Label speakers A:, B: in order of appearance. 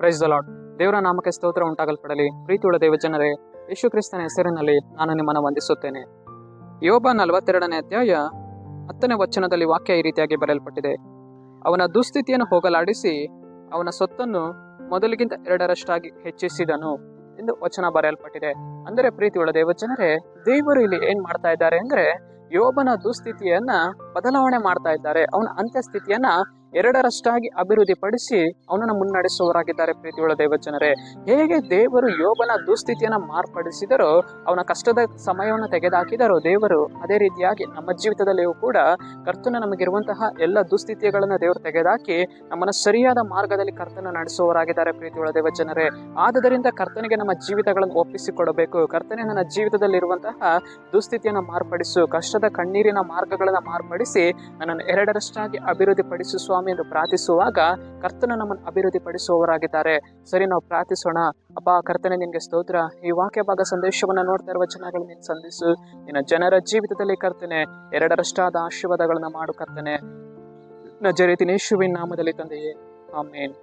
A: Praise the lord. ದೇವರ ನಾಮಕ್ಕೆ ಸ್ತೋತ್ರ ಉಂಟಾಗಲ್ಪಡಲಿ. ಪ್ರೀತಿಯುಳ್ಳ ದೇವಜನರೇ, ಯೇಸು ಕ್ರಿಸ್ತನ ಹೆಸರಿನಲ್ಲಿ ನಾನು ನಿಮ್ಮನ್ನು ವಂದಿಸುತ್ತೇನೆ. ಯೋಬ 42ನೇ ಅಧ್ಯಾಯ 10ನೇ ವಚನದಲ್ಲಿ ವಾಕ್ಯ ಈ ರೀತಿಯಾಗಿ ಬರೆಯಲ್ಪಟ್ಟಿದೆ. ಅವನ ದುಸ್ಥಿತಿಯನ್ನು ಹೋಗಲಾಡಿಸಿ ಅವನ ಸೊತ್ತನ್ನು ಮೊದಲಿಗಿಂತ 2ರಷ್ಟಾಗಿ ಹೆಚ್ಚಿಸಿದನು ಎಂದು ವಚನ ಬರೆಯಲ್ಪಟ್ಟಿದೆ. ಅಂದರೆ ಪ್ರೀತಿಯುಳ್ಳ ದೇವಜನರೇ, ದೇವರು ಇಲ್ಲಿ ಏನ್ ಮಾಡ್ತಾ ಇದ್ದಾರೆ ಅಂದ್ರೆ, ಯೋಬನ ದುಸ್ಥಿತಿಯನ್ನ ಬದಲಾವಣೆ ಮಾಡ್ತಾ ಇದ್ದಾರೆ. ಅವನ ಅಂತ್ಯಸ್ಥಿತಿಯನ್ನ 2ರಷ್ಟಾಗಿ ಅಭಿವೃದ್ಧಿ ಪಡಿಸಿ ಅವನನ್ನು ಮುನ್ನಡೆಸುವವರಾಗಿದ್ದಾರೆ. ಪ್ರೀತಿಯುಳ್ಳ ದೇವಜನರೇ, ಹೇಗೆ ದೇವರು ಯೋಬನ ದುಸ್ಥಿತಿಯನ್ನ ಮಾರ್ಪಡಿಸಿದರೋ, ಅವನ ಕಷ್ಟದ ಸಮಯವನ್ನು ತೆಗೆದುಹಾಕಿದರೋ ದೇವರು, ಅದೇ ರೀತಿಯಾಗಿ ನಮ್ಮ ಜೀವಿತದಲ್ಲಿಯೂ ಕೂಡ ಕರ್ತನ ನಮಗಿರುವಂತಹ ಎಲ್ಲ ದುಸ್ಥಿತಿಗಳನ್ನ ದೇವರು ತೆಗೆದುಹಾಕಿ ನಮ್ಮನ್ನು ಸರಿಯಾದ ಮಾರ್ಗದಲ್ಲಿ ಕರ್ತನ ನಡೆಸುವವರಾಗಿದ್ದಾರೆ. ಪ್ರೀತಿಯುಳ್ಳ ದೇವಜನರೇ, ಆದುದರಿಂದ ಕರ್ತನಿಗೆ ನಮ್ಮ ಜೀವಿತಗಳನ್ನು ಒಪ್ಪಿಸಿಕೊಡಬೇಕು. ಕರ್ತನೆ, ನನ್ನ ಜೀವಿತದಲ್ಲಿರುವಂತಹ ದುಸ್ಥಿತಿಯನ್ನು ಮಾರ್ಪಡಿಸು, ಕಷ್ಟದ ಕಣ್ಣೀರಿನ ಮಾರ್ಗಗಳನ್ನ ಮಾರ್ಪಡಿಸಿ ನನ್ನನ್ನು 2ರಷ್ಟಾಗಿ ಅಭಿವೃದ್ಧಿ ಪಡಿಸು ಸ್ವಾಮಿ ಎಂದು ಪ್ರಾರ್ಥಿಸುವಾಗ ಕರ್ತನ ನಮ್ಮನ್ನು ಅಭಿವೃದ್ಧಿ ಪಡಿಸುವವರಾಗಿದ್ದಾರೆ. ಸರಿ, ನಾವು ಪ್ರಾರ್ಥಿಸೋಣ. ಅಪ್ಪ ಕರ್ತನೆ, ನಿನ್ಗೆ ಸ್ತೋತ್ರ. ಈ ವಾಕ್ಯ ಭಾಗ ಸಂದೇಶವನ್ನ ನೋಡ್ತಾ ಇರುವ ಜನಗಳು ನೀನು ಸಂಧಿಸು. ನಿನ್ನ ಜನರ ಜೀವಿತದಲ್ಲಿ ಕರ್ತನೆ 2ರಷ್ಟಾದ ಆಶೀರ್ವಾದಗಳನ್ನ ಮಾಡು ಕರ್ತನೆ. ನಜರೇತಿನ ಯೇಸುವಿನ ನಾಮದಲ್ಲಿ ತಂದೆಯೇ, ಆಮೇನ್.